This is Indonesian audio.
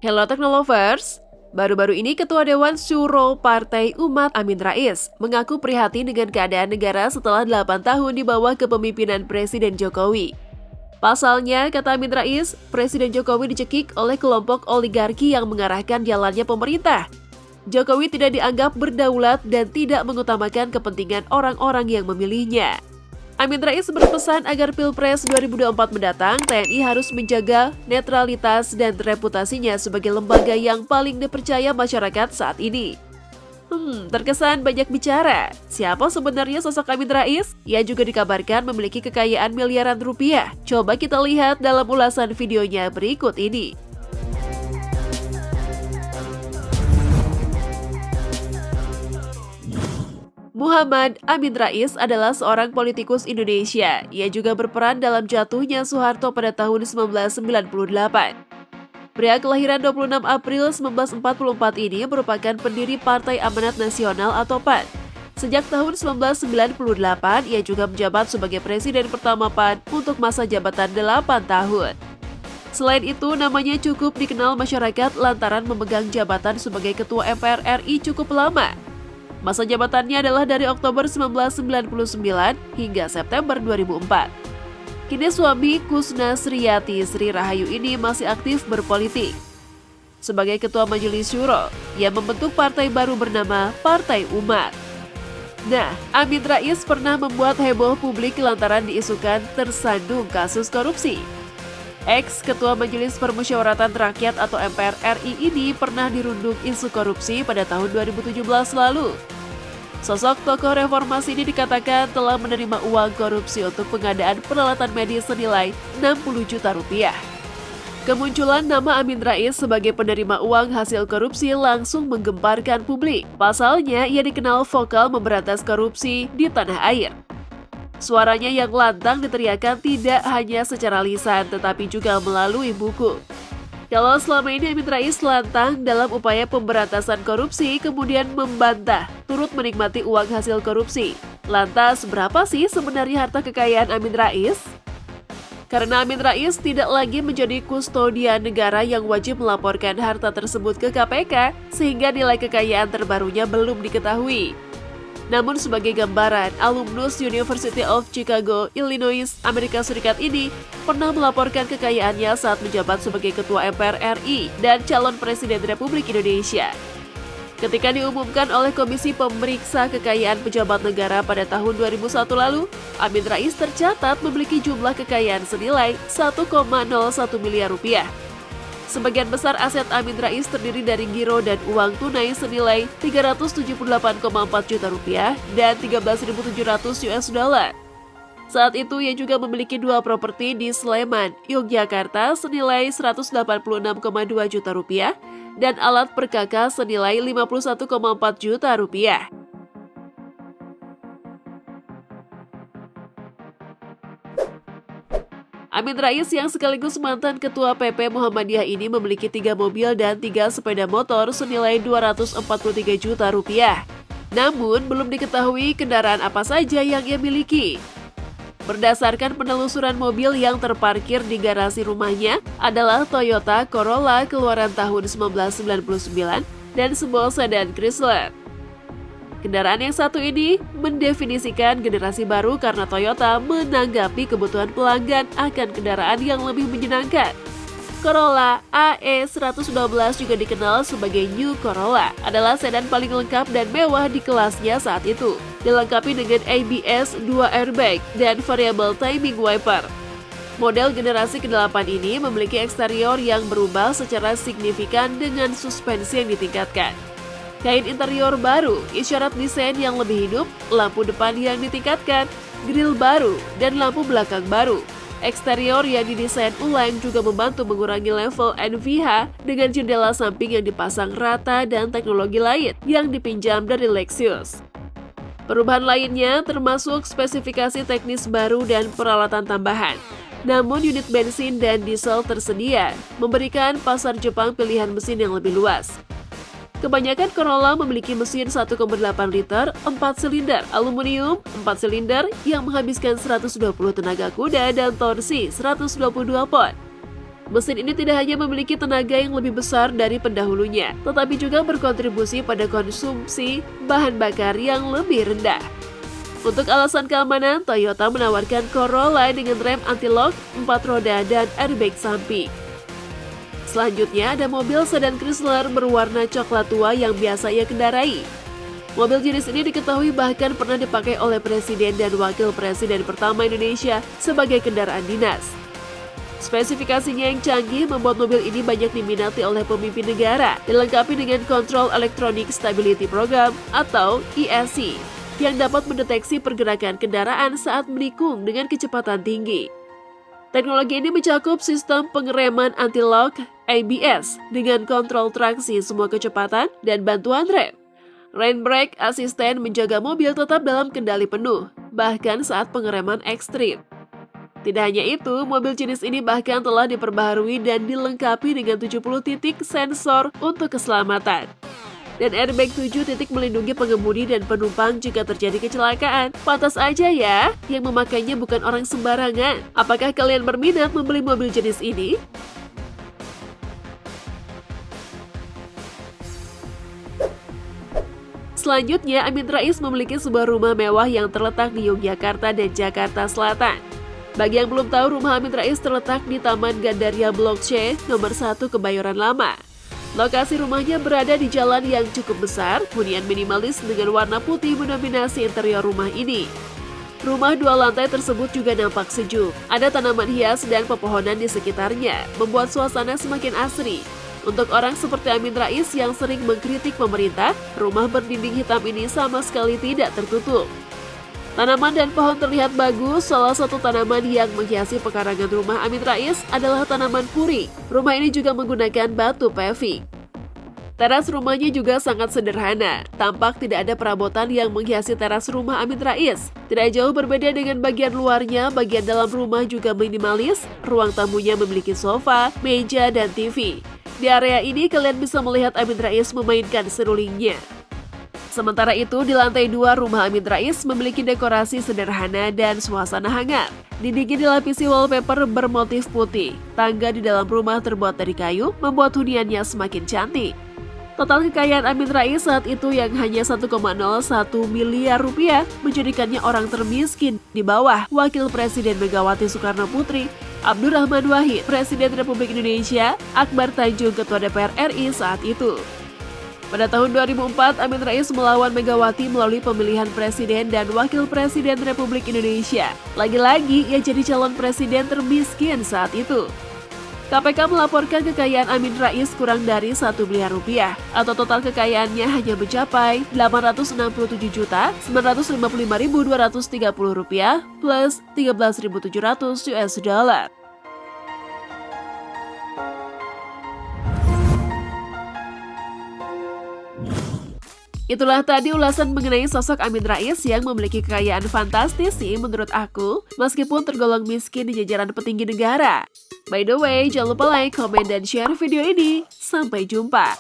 Hello Teknolovers, baru-baru ini Ketua Dewan Syuro Partai Umat Amin Rais mengaku prihatin dengan keadaan negara setelah 8 tahun di bawah kepemimpinan Presiden Jokowi. Pasalnya, kata Amin Rais, Presiden Jokowi dicekik oleh kelompok oligarki yang mengarahkan jalannya pemerintah. Jokowi tidak dianggap berdaulat dan tidak mengutamakan kepentingan orang-orang yang memilihnya. Amin Rais berpesan agar Pilpres 2024 mendatang, TNI harus menjaga netralitas dan reputasinya sebagai lembaga yang paling dipercaya masyarakat saat ini. Terkesan banyak bicara. Siapa sebenarnya sosok Amin Rais? Ia juga dikabarkan memiliki kekayaan miliaran rupiah. Coba kita lihat dalam ulasan videonya berikut ini. Muhammad Amin Rais adalah seorang politikus Indonesia. Ia juga berperan dalam jatuhnya Soeharto pada tahun 1998. Pria kelahiran 26 April 1944 ini merupakan pendiri Partai Amanat Nasional atau PAN. Sejak tahun 1998, ia juga menjabat sebagai presiden pertama PAN untuk masa jabatan 8 tahun. Selain itu, namanya cukup dikenal masyarakat lantaran memegang jabatan sebagai Ketua MPR RI cukup lama. Masa jabatannya adalah dari Oktober 1999 hingga September 2004. Kini suami Kusna Sriati Sri Rahayu ini masih aktif berpolitik. Sebagai Ketua Majelis Syuro, ia membentuk partai baru bernama Partai Umat. Nah, Amin Rais pernah membuat heboh publik lantaran diisukan tersandung kasus korupsi. Ex-Ketua Majelis Permusyawaratan Rakyat atau MPR RI ini pernah dirundung isu korupsi pada tahun 2017 lalu. Sosok tokoh reformasi ini dikatakan telah menerima uang korupsi untuk pengadaan peralatan medis senilai 60 juta rupiah. Kemunculan nama Amin Rais sebagai penerima uang hasil korupsi langsung menggemparkan publik. Pasalnya, ia dikenal vokal memberantas korupsi di tanah air. Suaranya yang lantang diteriakan tidak hanya secara lisan, tetapi juga melalui buku. Kalau selama ini Amin Rais lantang dalam upaya pemberantasan korupsi, kemudian membantah turut menikmati uang hasil korupsi. Lantas, berapa sih sebenarnya harta kekayaan Amin Rais? Karena Amin Rais tidak lagi menjadi kustodian negara yang wajib melaporkan harta tersebut ke KPK, sehingga nilai kekayaan terbarunya belum diketahui. Namun sebagai gambaran, alumnus University of Chicago, Illinois, Amerika Serikat ini pernah melaporkan kekayaannya saat menjabat sebagai Ketua MPR RI dan calon Presiden Republik Indonesia. Ketika diumumkan oleh Komisi Pemeriksa Kekayaan Pejabat Negara pada tahun 2001 lalu, Amin Rais tercatat memiliki jumlah kekayaan senilai 1,01 miliar rupiah. Sebagian besar aset Amin Rais terdiri dari giro dan uang tunai senilai 378,4 juta rupiah dan 13.700 US dollar. Saat itu ia juga memiliki 2 properti di Sleman, Yogyakarta senilai 186,2 juta rupiah dan alat perkakas senilai 51,4 juta rupiah. Amin Rais yang sekaligus mantan Ketua PP Muhammadiyah ini memiliki 3 mobil dan 3 sepeda motor senilai 243 juta rupiah. Namun, belum diketahui kendaraan apa saja yang ia miliki. Berdasarkan penelusuran mobil yang terparkir di garasi rumahnya adalah Toyota Corolla keluaran tahun 1999 dan sebuah sedan Chrysler. Kendaraan yang satu ini mendefinisikan generasi baru karena Toyota menanggapi kebutuhan pelanggan akan kendaraan yang lebih menyenangkan. Corolla AE112 juga dikenal sebagai New Corolla, adalah sedan paling lengkap dan mewah di kelasnya saat itu. Dilengkapi dengan ABS, 2 airbag, dan variable timing wiper. Model generasi ke-8 ini memiliki eksterior yang berubah secara signifikan dengan suspensi yang ditingkatkan. Kain interior baru, isyarat desain yang lebih hidup, lampu depan yang ditingkatkan, grill baru, dan lampu belakang baru. Eksterior yang didesain ulang juga membantu mengurangi level NVH dengan jendela samping yang dipasang rata dan teknologi lain yang dipinjam dari Lexus. Perubahan lainnya termasuk spesifikasi teknis baru dan peralatan tambahan. Namun unit bensin dan diesel tersedia, memberikan pasar Jepang pilihan mesin yang lebih luas. Kebanyakan Corolla memiliki mesin 1,8 liter 4 silinder aluminium 4 silinder yang menghabiskan 120 tenaga kuda dan torsi 122 pon. Mesin ini tidak hanya memiliki tenaga yang lebih besar dari pendahulunya, tetapi juga berkontribusi pada konsumsi bahan bakar yang lebih rendah. Untuk alasan keamanan, Toyota menawarkan Corolla dengan rem anti-lock, 4 roda, dan airbag samping. Selanjutnya ada mobil sedan Chrysler berwarna coklat tua yang biasa ia kendarai. Mobil jenis ini diketahui bahkan pernah dipakai oleh Presiden dan Wakil Presiden pertama Indonesia sebagai kendaraan dinas. Spesifikasinya yang canggih membuat mobil ini banyak diminati oleh pemimpin negara, dilengkapi dengan Control Electronic Stability Program atau ESC, yang dapat mendeteksi pergerakan kendaraan saat melikung dengan kecepatan tinggi. Teknologi ini mencakup sistem pengereman anti-lock ABS dengan kontrol traksi semua kecepatan dan bantuan rem. Rain Brake Assistant menjaga mobil tetap dalam kendali penuh, bahkan saat pengereman ekstrim. Tidak hanya itu, mobil jenis ini bahkan telah diperbaharui dan dilengkapi dengan 70 titik sensor untuk keselamatan. Dan airbag 7 titik melindungi pengemudi dan penumpang jika terjadi kecelakaan. Pantas aja ya, yang memakainya bukan orang sembarangan. Apakah kalian berminat membeli mobil jenis ini? Selanjutnya, Amin Rais memiliki sebuah rumah mewah yang terletak di Yogyakarta dan Jakarta Selatan. Bagi yang belum tahu, rumah Amin Rais terletak di Taman Gandaria Blok C, nomor 1 Kebayoran Lama. Lokasi rumahnya berada di jalan yang cukup besar, hunian minimalis dengan warna putih mendominasi interior rumah ini. Rumah 2 lantai tersebut juga nampak sejuk. Ada tanaman hias dan pepohonan di sekitarnya, membuat suasana semakin asri. Untuk orang seperti Amin Rais yang sering mengkritik pemerintah, rumah berdinding hitam ini sama sekali tidak tertutup. Tanaman dan pohon terlihat bagus. Salah satu tanaman yang menghiasi pekarangan rumah Amin Rais adalah tanaman puri. Rumah ini juga menggunakan batu paving. Teras rumahnya juga sangat sederhana. Tampak tidak ada perabotan yang menghiasi teras rumah Amin Rais. Tidak jauh berbeda dengan bagian luarnya, bagian dalam rumah juga minimalis. Ruang tamunya memiliki sofa, meja, dan TV. Di area ini kalian bisa melihat Amin Rais memainkan serulingnya. Sementara itu, di lantai 2 rumah Amin Rais memiliki dekorasi sederhana dan suasana hangat. Dindingnya dilapisi wallpaper bermotif putih. Tangga di dalam rumah terbuat dari kayu, membuat huniannya semakin cantik. Total kekayaan Amin Rais saat itu yang hanya 1,01 miliar rupiah menjadikannya orang termiskin di bawah Wakil Presiden Megawati Soekarno Putri, Abdurrahman Wahid, Presiden Republik Indonesia, Akbar Tanjung, Ketua DPR RI saat itu. Pada tahun 2004, Amin Rais melawan Megawati melalui pemilihan Presiden dan Wakil Presiden Republik Indonesia. Lagi-lagi, ia jadi calon presiden termiskin saat itu. KPK melaporkan kekayaan Amin Rais kurang dari 1 miliar rupiah, atau total kekayaannya hanya mencapai 867.955.230 rupiah plus 13.700 US dollar. Itulah tadi ulasan mengenai sosok Amin Rais yang memiliki kekayaan fantastis sih menurut aku, meskipun tergolong miskin di jajaran petinggi negara. By the way, jangan lupa like, komen, dan share video ini. Sampai jumpa!